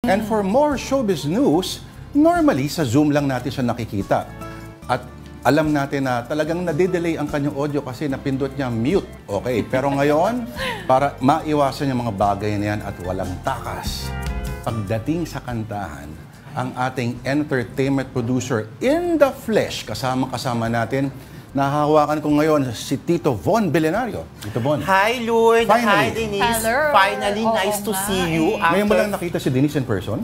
And for more showbiz news, normally sa Zoom lang natin siya nakikita. At alam natin na talagang nade-delay ang kanyang audio kasi napindot niya mute. Okay, pero ngayon, para maiwasan yung mga bagay na yan at walang takas, pagdating sa kantahan, ang ating entertainment producer in the flesh, kasama natin, nahahawakan ko ngayon si Tito Von Belenario. Tito Von. Hi, Lourdes. Finally. Hi, Denise. Hello. Finally, nice to see you. Ngayon mo lang nakita si Denise in person?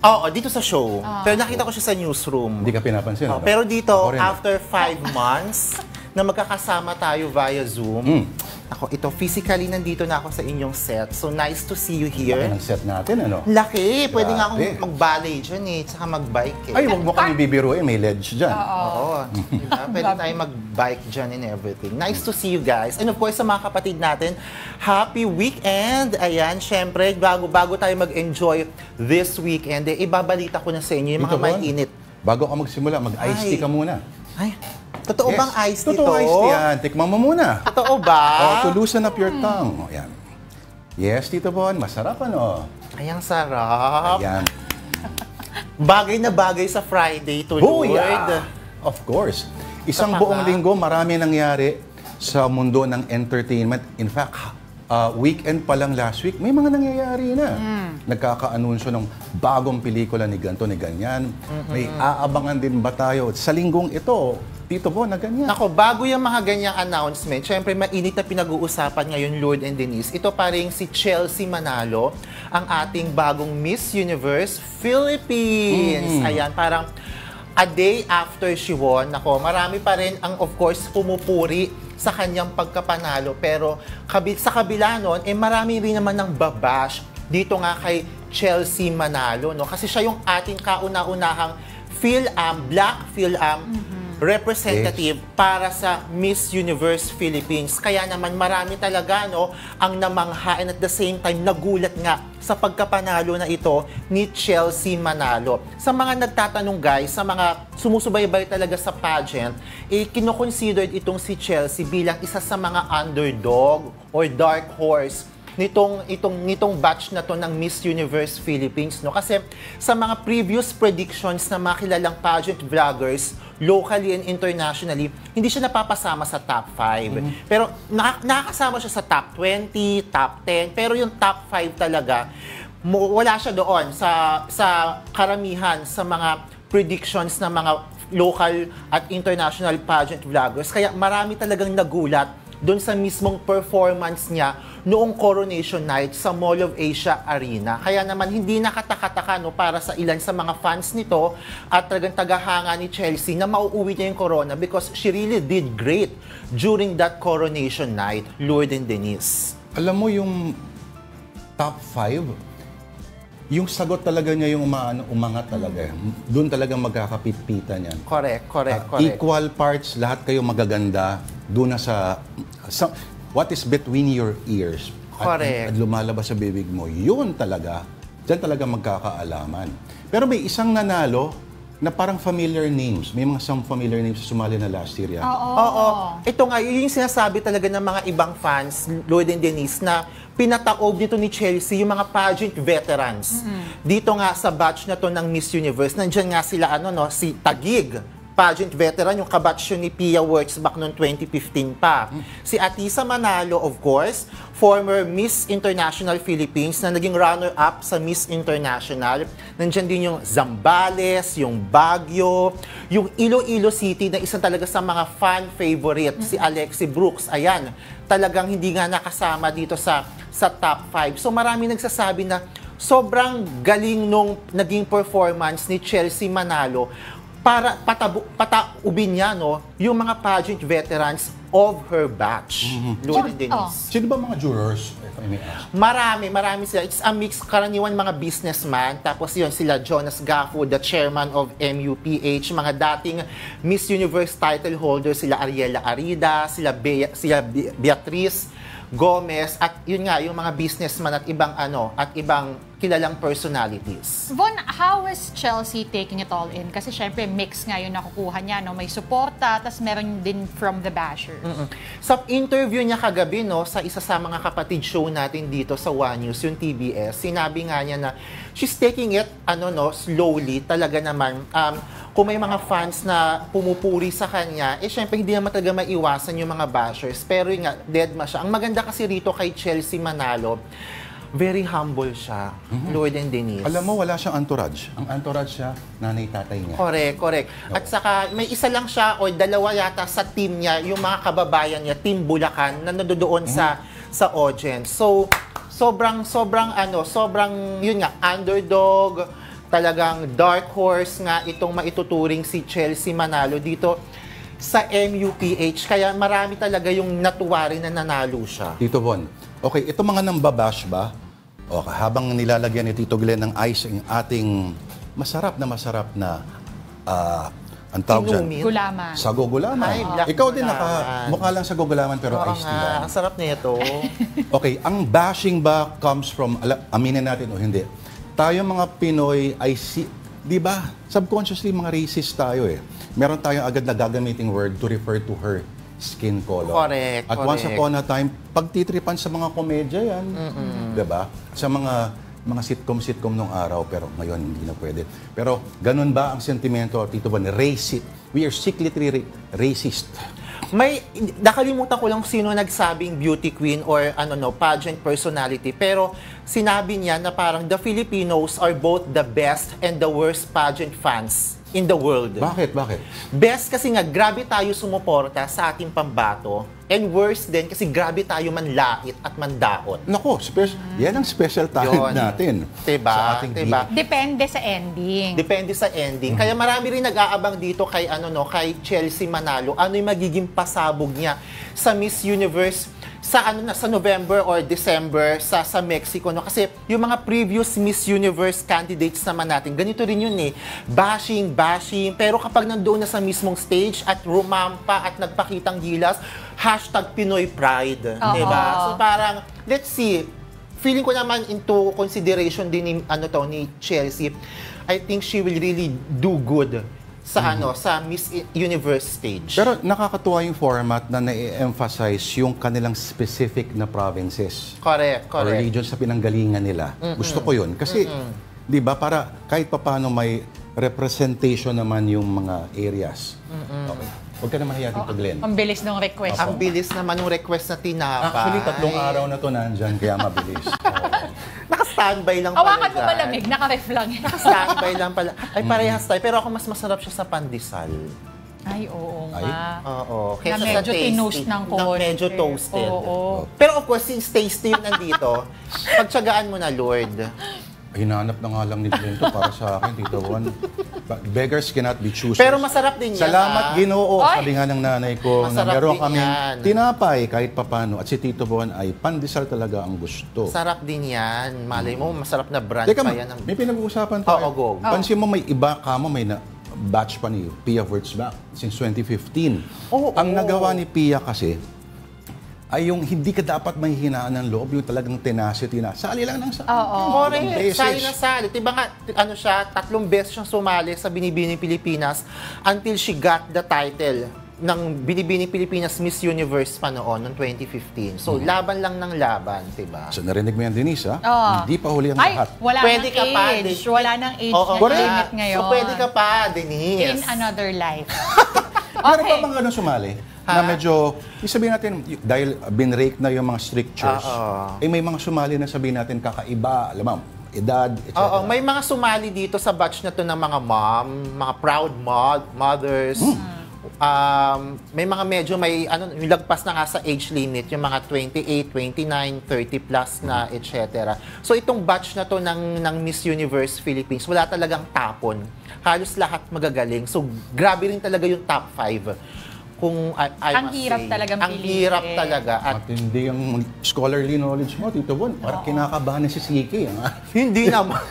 Oo, dito sa show. Pero nakita ko siya sa newsroom. Hindi ka pinapansin. Oh, ano? pero dito, Ako rin. after 5 months na magkakasama tayo via Zoom, ako, ito, physically nandito na ako sa inyong set. So, nice to see you Laki here. ng set natin, ano? Laki. Pwede nga akong Grabe. mag-ballet dyan eh, tsaka mag-bike eh. Ay, huwag mo kami bibiruin. May ledge dyan. Oo. Diba? Pwede tayo mag-bike dyan and everything. Nice to see you guys. And of course, sa mga kapatid natin, happy weekend! Ayan, syempre, bago tayo mag-enjoy this weekend, ibabalita ko na sa inyo yung mga Tito Von, mainit. bago ka magsimula, mag-iced tea ka muna. Ay, totoo bang ice dito? Totoo iced tea yan. Tikman mo muna. Totoo ba? To loosen up your tongue. Ayan. Yes, Tito Bon. Masarap, ano? Ay, ang sarap. Ayan. Bagay na bagay sa Friday to Oh, Lord. yeah. Of course. Isang Tama. buong linggo, marami nangyari sa mundo ng entertainment. In fact, weekend pa lang last week, may mga nangyayari na. Nagkaka-anunsyo ng bagong pelikula ni ganto, ni ganyan. May aabangan din ba tayo sa linggong ito, Tito Bon, na ganyan? Ako, bago yung mga ganyang announcement, syempre mainit na pinag-uusapan ngayon, Lord and Denise. Ito pa rin si Chelsea Manalo, ang ating bagong Miss Universe Philippines. Ayan, parang a day after she won, ako, marami pa rin ang, of course, pumupuri sa kanyang pagkapanalo. Pero sa kabila nun, marami rin naman ng babash dito nga kay Chelsea Manalo. No? Kasi siya yung ating kauna-unahang Black Phil-Am representative para sa Miss Universe Philippines. Kaya naman marami talaga ang namangha and at the same time nagulat nga sa pagkapanalo na ito ni Chelsea Manalo. Sa mga nagtatanong guys, sa mga sumusubaybay talaga sa pageant, kinoconsidered itong si Chelsea bilang isa sa mga underdog or dark horse nitong batch na to ng Miss Universe Philippines, no? Kasi sa mga previous predictions ng mga kilalang pageant vloggers, locally and internationally, hindi siya napapasama sa top 5. Pero nakakasama siya sa top 20, top 10, pero yung top 5 talaga, wala siya doon sa karamihan sa mga predictions ng mga local at international pageant vloggers. Kaya marami talagang nagulat doon sa mismong performance niya noong Coronation Night sa Mall of Asia Arena. Kaya naman hindi nakataka-taka para sa ilan sa mga fans nito at talagang tagahanga ni Chelsea na mauuwi niya yung corona because she really did great during that Coronation Night, Lord and Denise. Alam mo yung top 5, yung sagot talaga niya yung umangat talaga. Doon talaga magkakapit-pitan yan. Correct. Equal parts, lahat kayo magaganda. Doon na sa what is between your ears. Correct. At lumalabas sa bibig mo, yun talaga. Diyan talaga magkakaalaman. Pero may isang nanalo na parang familiar names. May some familiar names sa sumali na last year yan. Oo. Ito nga, yun yung sinasabi talaga ng mga ibang fans, Lloyd and Denise, na pinataob dito ni Chelsea yung mga pageant veterans. Dito nga sa batch na to ng Miss Universe, nandiyan nga sila, si Taguig, pageant veteran, yung kabatch yun ni Pia Works back noong 2015 pa. Si Atisa Manalo, of course, former Miss International Philippines na naging runner-up sa Miss International. Nandiyan din yung Zambales, yung Baguio, yung Iloilo City na isa talaga sa mga fan favorite, si Alexi Brooks. Ayan, talagang hindi nga nakasama dito sa top 5. So marami nagsasabi na sobrang galing nung naging performance ni Chelsea Manalo para pataubin niya yung mga pageant veterans of her batch. Lord Denise. Sino ba mga jurors, if I may ask? Marami sila. It's a mix, karaniwan mga businessman. Tapos yun, sila Jonas Gafu, the chairman of MUPH, mga dating Miss Universe title holders, sila Ariela Arida, sila Beatrice Gomez, at yun nga, yung mga businessman at ibang kilalang personalities. Von, how is Chelsea taking it all in? Kasi syempre, mix nga yung nakukuha niya, no? May suporta, tas meron din from the bashers. Sa interview niya kagabi, no, sa isa sa mga kapatid show natin dito sa One News, yung TBS, sinabi nga niya na she's taking it, slowly, talaga naman. Kung may mga fans na pumupuri sa kanya, syempre hindi naman talaga maiwasan yung mga bashers. Pero yun nga, deadma siya. Ang maganda kasi rito kay Chelsea Manalo, very humble siya, Lord and Denise. Alam mo, wala siyang entourage. Ang entourage siya, nanay-tatay niya. Correct. At saka, may isa lang siya o dalawa yata sa team niya, yung mga kababayan niya, Team Bulacan, na nandoon sa audience. So, sobrang, yun nga, underdog, talagang dark horse nga itong maituturing si Chelsea Manalo dito sa MUPH. Kaya marami talaga yung natuwa rin na nanalo siya. Tito Von, okay, ito mga nambabash ba? O, habang nilalagyan ni Tito Glenn ng ice ang ating masarap na ang tawag dyan? Inumin. Gulaman. Sago gulaman. Ay, black Ikaw din gulaman. mukha lang sago gulaman pero Oo iced tea nga, lang. ang sarap nito. Okay, ang bashing ba comes from, aminin natin o hindi, tayo mga Pinoy ay, di ba, subconsciously mga racist tayo eh. Meron tayong agad na gagamiting word to refer to her skin color. Correct, At once upon a time, pagtitripan sa mga komedya yan, di ba? Sa mga sitcom nung araw, pero ngayon hindi na pwede. Pero ganun ba ang sentimento, Tito Von? Racist. We are secretly racist. May nakalimutan ko lang sino nagsabing beauty queen or pageant personality, pero sinabi niya na parang the Filipinos are both the best and the worst pageant fans in the world. Bakit? Best kasi nga grabe tayo sumuporta sa ating pambato, and worst din kasi grabe tayo manlait at mandaot. Nako, yan ang special talent Yun. natin. Diba? Sa ating Diba? Depende sa ending. Depende sa ending. Kaya marami rin nag-aabang dito kay kay Chelsea Manalo. Ano yung magiging pasabog niya sa Miss Universe sa November or December sa Mexico, no? Kasi yung mga previous Miss Universe candidates naman natin, ganito rin yun eh. Bashing, pero kapag nandoon na sa mismong stage at rumampa at nagpakitang gilas, #Pinoy Pride, di ba? So parang, let's see, feeling ko naman into consideration din ni Chelsea. I think she will really do good sa sa Miss Universe stage. Pero nakakatuwa yung format na na-emphasize yung kanilang specific na provinces. Correct. Or regions sa pinanggalingan nila. Gusto ko yun. Kasi, di ba, para kahit papaano may representation naman yung mga areas. Okay. Huwag ka na mahiya, Tito Glenn. Ang bilis ng request. Ang bilis naman ng request na tinapay. Actually, 3 araw na to nandyan, kaya mabilis. Naka-standby lang pala Hawakan mo dyan. malamig, naka-ref lang. Naka-standby lang pala. Ay, parehas tayo. Pero ako mas masarap siya sa pandesal. Ay, oo Ay? nga. Oo. Na Kaysa sa medyo tasty. tinoast ng Na konti. medyo toasted. Oo. Pero of course, since tasty yung nandito, pagtsagaan mo na, Lord. Hinanap na nga lang ni Glenn to para sa akin, Tito Juan. Beggars cannot be choosers. Pero masarap din yan. Salamat, Ginoo, Ay! sabi nga ng nanay ko, na Masarap meron din kami yan. tinapay kahit papano. At si Tito Juan ay pandesal talaga ang gusto. Sarap din yan. Malay mo, masarap na brand Teka, pa yan. may pinag-uusapan tayo. Oo, go. Pansin mo, may iba kamo, may batch pa ni Pia Wurtzbach since 2015. Oo, Ang oo. nagawa ni Pia kasi, ay yung hindi ka dapat mahihinaan ng loob, yung talagang tenacity na, sali lang ng sali. Correct. Beses. Sali na sali. Diba nga, 3 beses siyang sumali sa Binibining Pilipinas until she got the title ng Binibining Pilipinas Miss Universe pa noon, noong 2015. So, laban lang ng laban, diba? So, narinig mo yan, Denise, ha? Oo. Hindi pa huli ang Ay, lahat. wala Pwede nang ka pa, age. Denise. Wala nang age Oo, na correct. limit ngayon. So, pwede ka pa, Denise. In another life. Meron Okay. pa mga sumali? Na medyo, sabihin natin, dahil binrake na yung mga strictures, may mga sumali na sabihin natin kakaiba, alam mo, edad, etc. Oo, may mga sumali dito sa batch na to ng mga mga proud mothers. May mga medyo yung lagpas na nga sa age limit, yung mga 28, 29, 30 plus na, etc. So itong batch na to ng Miss Universe Philippines, wala talagang tapon. Halos lahat magagaling. So grabe rin talaga yung top 5. Kung I Ang must hirap say. talagang Ang piliin. hirap talaga. At Matindi ang scholarly knowledge mo, Tito Bon. Parang kinakabahan na si Siki. hindi naman.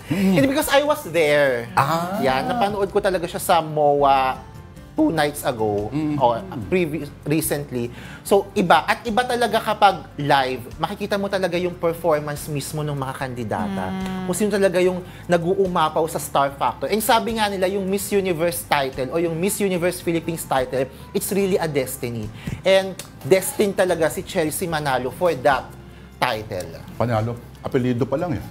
Hindi, because I was there. Yan, napanood ko talaga siya sa MOA 2 nights ago, or recently. So, iba. At iba talaga kapag live, makikita mo talaga yung performance mismo ng mga kandidata. Kung sino talaga yung nag-uumapaw sa Star Factor. And sabi nga nila, yung Miss Universe title o yung Miss Universe Philippines title, it's really a destiny. And destined talaga si Chelsea Manalo for that title. Panalo, apelido pa lang eh.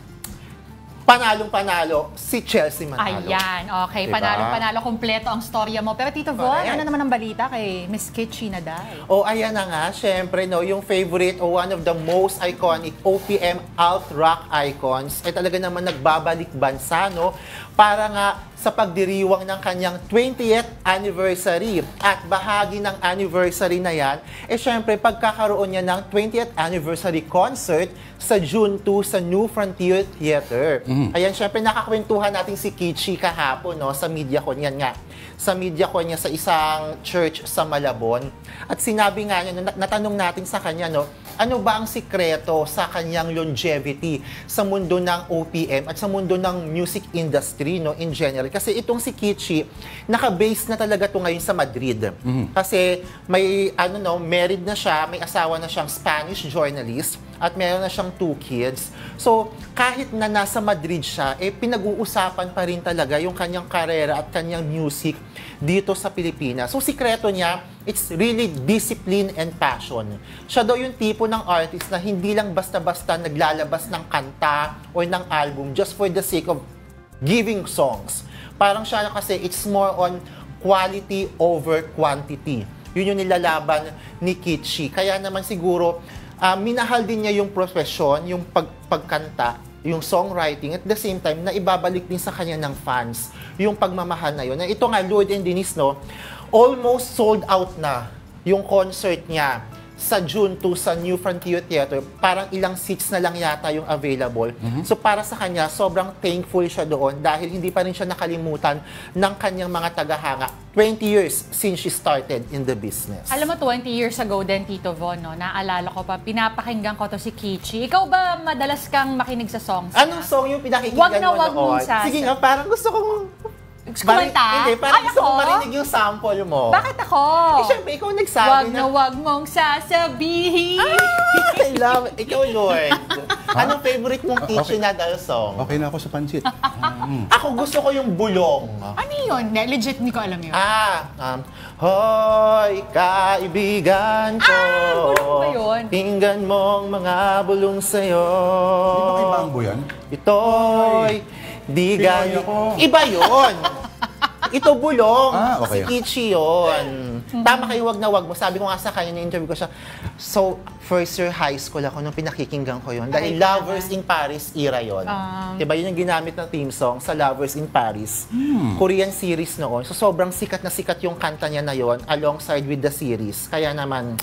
Panalong-panalo si Chelsea Manalo. Ayan, okay. Diba? Panalo-panalo, kompleto ang storya mo. Pero Tito Von, Correct. ano naman ang balita kay Miss Kitchi Nadal? O ayan na nga, syempre, no, yung favorite o one of the most iconic OPM alt-rock icons ay talaga naman nagbabalik bansa, no? Para nga sa pagdiriwang ng kanyang 20th anniversary. At bahagi ng anniversary na yan, syempre, pagkakaroon niya ng 20th anniversary concert sa June 2 sa New Frontier Theater. Ayan, syempre, nakakwentuhan natin si Kitchi kahapon, no, sa media con. Yan nga, sa media con niya sa isang church sa Malabon. At sinabi nga niya, natanong natin sa kanya, no, ano ba ang sikreto sa kanyang longevity sa mundo ng OPM at sa mundo ng music industry, no, in general? Kasi itong si Kitchi, naka-base na talaga to ngayon sa Madrid. Kasi may, married na siya, may asawa na siyang Spanish journalist at meron na siyang 2 kids. So, kahit na nasa Madrid siya, pinag-uusapan pa rin talaga yung kanyang karera at kanyang music dito sa Pilipinas. So, sikreto niya, it's really discipline and passion. Siya daw yung tipo ng artist na hindi lang basta-basta naglalabas ng kanta o ng album just for the sake of giving songs. Parang siya kasi it's more on quality over quantity. Yun yung nilalaban ni Kitchi. Kaya naman siguro, minahal din niya yung profession, yung pagkanta, yung songwriting, at the same time, na ibabalik din sa kanya ng fans yung pagmamahal na yun. Na ito nga, Lord and Denise, no, almost sold out na yung concert niya sa June 2 sa New Frontier Theater. Parang ilang seats na lang yata yung available. So para sa kanya, sobrang thankful siya doon dahil hindi pa rin siya nakalimutan ng kanyang mga tagahanga. 20 years since she started in the business. Alam mo, 20 years ago din, Tito Von, no, naalala ko pa, pinapakinggan ko to si Kitchi. Ikaw ba madalas kang makinig sa songs niya? Anong song yung pinakikinggan Wag na mo wag mong noon? sasa. Sige nga, parang gusto kong... Kumanta? Hindi, parang Ay, gusto kong ako? marinig yung sample mo. Bakit ako? Siyempre, ikaw nagsabi Wag na wag mong sasabihin. I love it. Ikaw, Lord. Anong favorite mong Kitchi Nadal song? Okay na ako sa pansit. Ako gusto ko yung bulong. Ano yun? Legit, hindi ko alam yun. Hoy, kaibigan ko. Bulong ba yun? Pinggan mong mga bulong sa'yo. Di ba kay Bambo yan? Ito'y di Pinoy gani. ako. Iba yun. Ito bulong. Okay. Si Kitchi yun. Tama kayo, wag na wag mo. Sabi ko nga sa kanya, na-interview ko siya. So, first year high school ako nung pinakikinggan ko yun. Dahil Ay, Lovers in Paris era yun. Diba yun yung ginamit ng theme song sa Lovers in Paris. Korean series noon. So, sobrang sikat na sikat yung kanta niya na yun alongside with the series. Kaya naman,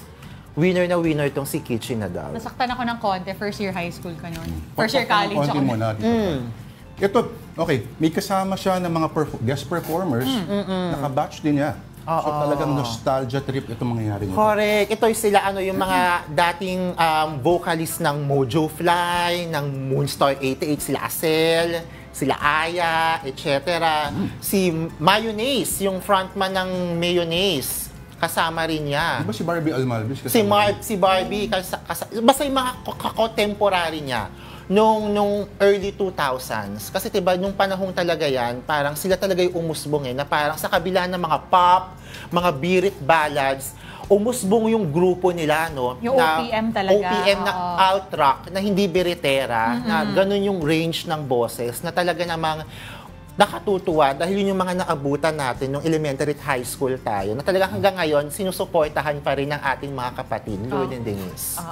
winner na winner tong si Kitchi Nadal. Nasaktan ako ng konti. First year high school ka nun. First year college Konti ako. muna, Ito, okay, may kasama siya ng mga guest performers. Naka-batch din niya. So talagang nostalgia trip itong mangyayari nito. Correct. Ito yung sila, yung mga dating vocalist ng Mojo Fly, ng Moonstar 88, sila Asel, sila Aya, etc. Si Mayonnaise, yung frontman ng Mayonnaise, kasama rin niya. Di ba si Barbie Almalvis? Si Barbie, basta yung mga contemporary niya. Nung early 2000s. Kasi diba, nung panahong talaga yan, parang sila talaga yung umusbong na parang sa kabila ng mga pop, mga birit ballads, umusbong yung grupo nila, no? Yung na, OPM talaga. OPM na alt-rock, na hindi biritera, na ganun yung range ng boses, na talaga namang nakatutuwa dahil yun yung mga naabutan natin nung elementary at high school tayo, na talaga hanggang ngayon, sinusuportahan pa rin ng ating mga kapatid, Lloyd and Denise.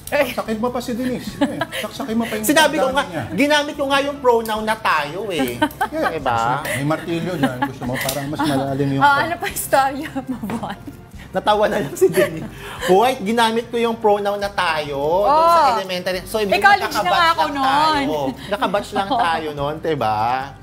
Saksakin mo pa si Denise. Saksakin mo pa yung Sinabi ko nga, niya. ginamit ko nga yung pronoun na tayo eh. Diba? May martilyo dyan. Gusto mo parang mas malalim yung... Ano pa yung storya mo, Von? Natawa na lang si Denise. Hoy, ginamit ko yung pronoun na tayo doon sa elementary. So, ibig college na nga ako tayo. Nakabatch lang tayo noon, diba?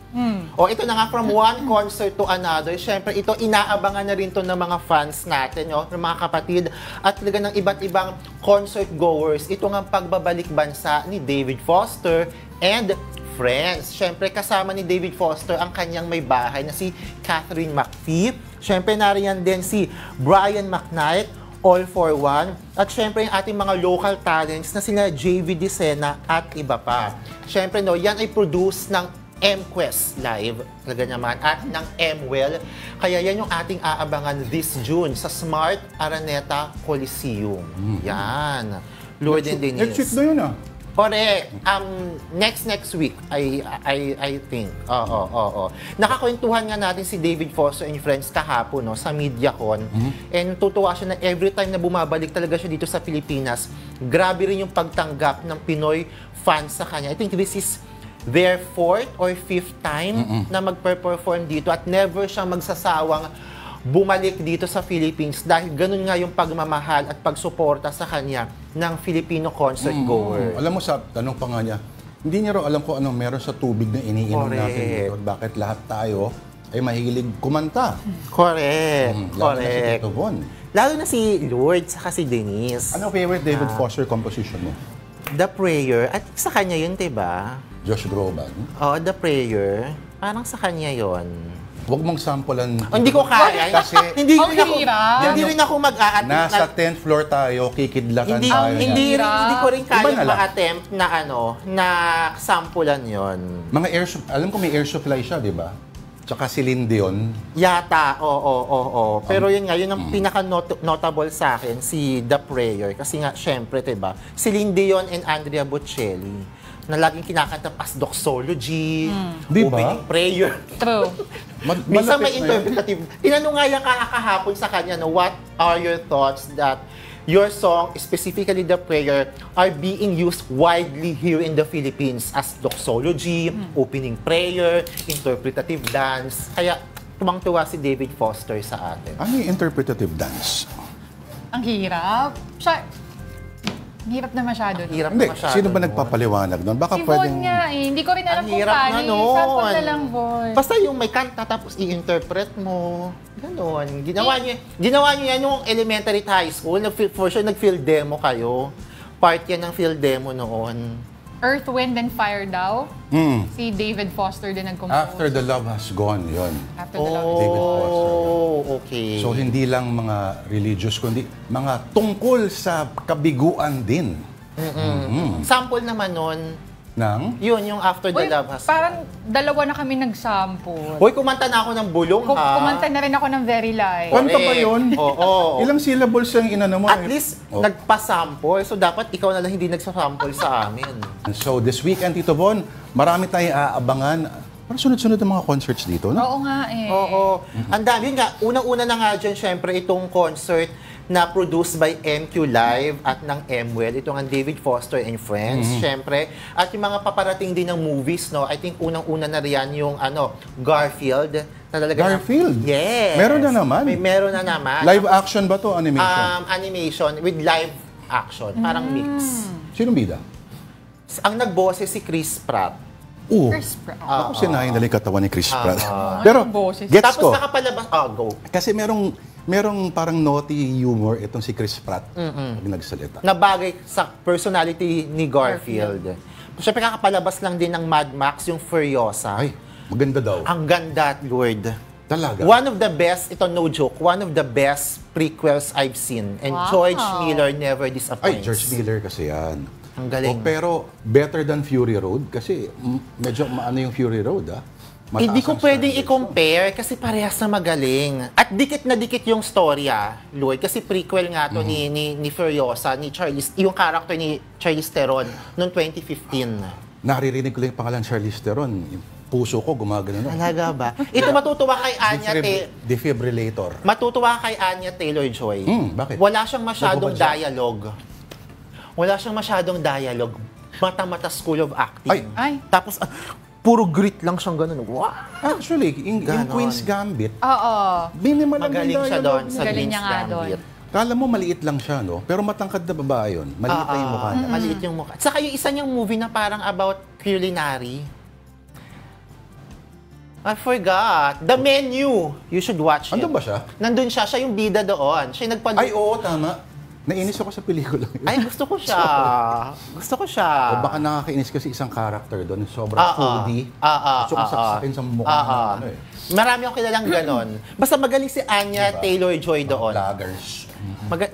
O ito na nga, from one concert to another, syempre ito inaabangan na rin to ng mga fans natin, ng mga kapatid at talaga ng iba't ibang concert goers. Ito nga pagbabalik bansa ni David Foster and Friends. Siyempre, kasama ni David Foster ang kanyang may bahay na si Catherine McPhee. Siyempre, nariyan din si Brian McKnight, All for One. At siyempre, yung ating mga local talents na sila JV Dicena at iba pa. Siyempre, yan ay produce ng M-Quest Live, talaga naman, at ng M-Well. Kaya yan yung ating aabangan this June sa Smart Araneta Coliseum. Yan. Lord and Denise. Next week na yun Correct. Next week, I think. Oo. Nakakwentuhan nga natin si David Foster and Friends kahapon, no, sa MediaCon. And tutuwa siya na every time na bumabalik talaga siya dito sa Pilipinas, grabe rin yung pagtanggap ng Pinoy fans sa kanya. I think this is their 4th or 5th time na mag-perform dito at never siyang magsasawang bumalik dito sa Philippines dahil ganun nga yung pagmamahal at pagsuporta sa kanya ng Filipino concert goer. Alam mo, sa tanong pa nga niya, hindi niya raw alam kung anong meron sa tubig na iniinom natin dito. Bakit lahat tayo ay mahilig kumanta. Correct. Lalo na si Tito Von. Lalo na si Lourdes saka si Denise. Ano favorite David Foster composition mo? The Prayer. At sa kanya yun, diba? Josh Groban. Oo, The Prayer. Parang sa kanya yon. Huwag mong sampulan. Hindi ko kaya. Kasi hindi Ang hirap. rin ako mag-a-attempt. nasa 10th floor tayo, kikidlakan tayo. Hindi ko rin Iba kaya na lang. ma-attempt na sampulan yon. Mga air alam ko may air supply siya, di ba? Tsaka si Celine Dion. Yata, oo. Pero yun nga, yun ang pinaka-notable sa akin, si The Prayer. Kasi nga, syempre, diba, Celine Dion and Andrea Bocelli na laging kinakanta as doxology, Diba? opening prayer. True. Minsan may Malapit na yun. interpretative. Tinanong nga yan kahapon sa kanya, no, what are your thoughts that your song, specifically The Prayer, are being used widely here in the Philippines as doxology, opening prayer, interpretative dance. Kaya tumang-tuwa si David Foster sa atin. Ano yung interpretative dance? Ang hirap. Hirap na masyado. Hirap Hindi, na masyado. sino ba nun. nagpapaliwanag doon? Baka Si Von pwedeng... nga eh. Hindi ko rin alam Ang kung hirap paano. na nun. Sample na lang, Von. Basta yung may kanta tapos i-interpret mo. Ganon. Ginawa niyo yan yung elementary at high school. For sure, nag-field demo kayo. Part yan ng field demo noon. Earth, Wind, and Fire daw. Mm. Si David Foster din nag-compose. After the Love Has Gone, yun. After the Love. David Foster. Okay. So, hindi lang mga religious, kundi mga tungkol sa kabiguan din. Sample naman nun, Ng? yun yung After the Uy, Love Has parang dalawa na kami nag-sample. Hoy, kumanta na ako ng bulong, ha? Kumanta na rin ako ng Very Light. Kanta ba yun? Oo. Ilang syllables yung inano mo? At least, Oh. nagpa-sample. So, dapat ikaw na lang hindi nagsa-sample sa amin. So, this weekend, Tito Von, marami tayong aabangan. Parang sunod-sunod ang mga concerts dito, no? Oo nga eh. Oo. Ang dami. Yun nga, unang-una na nga dyan, syempre, itong concert na produced by MQ Live at ng M-Well. Ito nga David Foster and Friends, syempre. At yung mga paparating din ng movies, no? I think unang-una na riyan yung Garfield. Na talaga Garfield? Yes. Meron na naman? Meron na naman. Live action ba to? Animation? Animation with live action. Parang mix. Sinong bida? Ang nagboses si Chris Pratt. Oo. Chris Pratt. Ako sinahin nila yung katawan ni Chris Pratt. Pero, boses. gets Tapos ko. nakapalabas, go. Kasi merong parang naughty humor itong si Chris Pratt pag nagsalita. Na bagay sa personality ni Garfield. Siyempre kakapalabas lang din ng Mad Max, yung Furiosa. Ay, maganda daw. Ang ganda, Lord. Talaga. One of the best, ito no joke, one of the best prequels I've seen. And Wow. George Miller never disappoints. Ay, George Miller kasi yan. Ang galing. Pero better than Fury Road kasi medyo maano yung Fury Road, ah. Mataas Hindi ko ang pwedeng standards, i-compare kasi parehas na magaling. At dikit na dikit yung storya, Lloyd. Kasi prequel nga to ni Furiosa, ni Charlize, yung character ni Charlize Theron noong 2015. Naririnig ko lang yung pangalan Charlize Theron. Yung puso ko gumagano. Talaga ba? Ito matutuwa kay Anya Defibrillator. Matutuwa kay Anya Taylor-Joy. Bakit? Wala siyang masyadong Nagubad siya? dialogue. Wala siyang masyadong dialogue. Mata-mata School of Acting. Ay. Tapos, puro grit lang siyang ganun. Wow! Actually, yung Ganon. Queen's Gambit, Oo. minimal lang Magaling yung siya dialogue doon niya. sa Galing Queen's niya nga Gambit. Kala mo maliit lang siya, no? Pero matangkad na babae yun. Maliit na yung mukha niya. Maliit yung mukha. Saka yung isa niyang movie na parang about culinary. I forgot. The Menu. You should watch it. Andun ba siya? Nandun siya. Siya yung bida doon. Siya yung Ay, oo, tama. Nainis ako sa pelikula. Ay, gusto ko siya. Gusto ko siya. O baka nakakainis kasi isang character doon, sobrang foodie. Gusto ko saksakin sa mukha ng ano eh. Marami akong kilalang ganon. Basta magaling si Anya Taylor-Joy doon. Vloggers.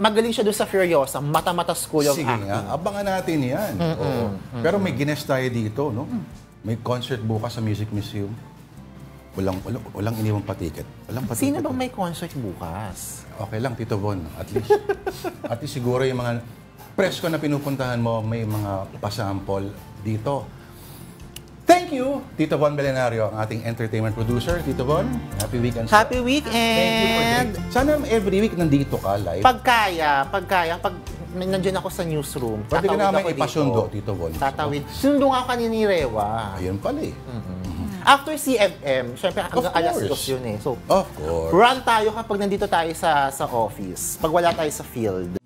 Magaling siya doon sa Furiosa, Mata-Mata School of Sige Acting. nga, abangan natin yan. Oo. Pero may gines tayo dito, no? May concert bukas sa Music Museum. Walang iniwang patiket. Walang patiket. Sino bang may concert bukas? Okay lang, Tito Von, at least. At least siguro yung mga presko na pinupuntahan mo, may mga pasample dito. Thank you, Tito Von Belenario, ang ating entertainment producer. Tito Von, happy weekend. Happy Thank you for weekend! today. Sana every week nandito ka live. Pag nandiyan ako sa newsroom, Pwede ka tatawid namin ako ipasundo, dito. Tito Von. Tatawid. Sundo nga ako kanina ni Rewa. Ayun pala eh. After CFM, syempre hanggang alas course. 2 yun eh. So, Of course. run tayo kapag nandito tayo sa office. Pag wala tayo sa field.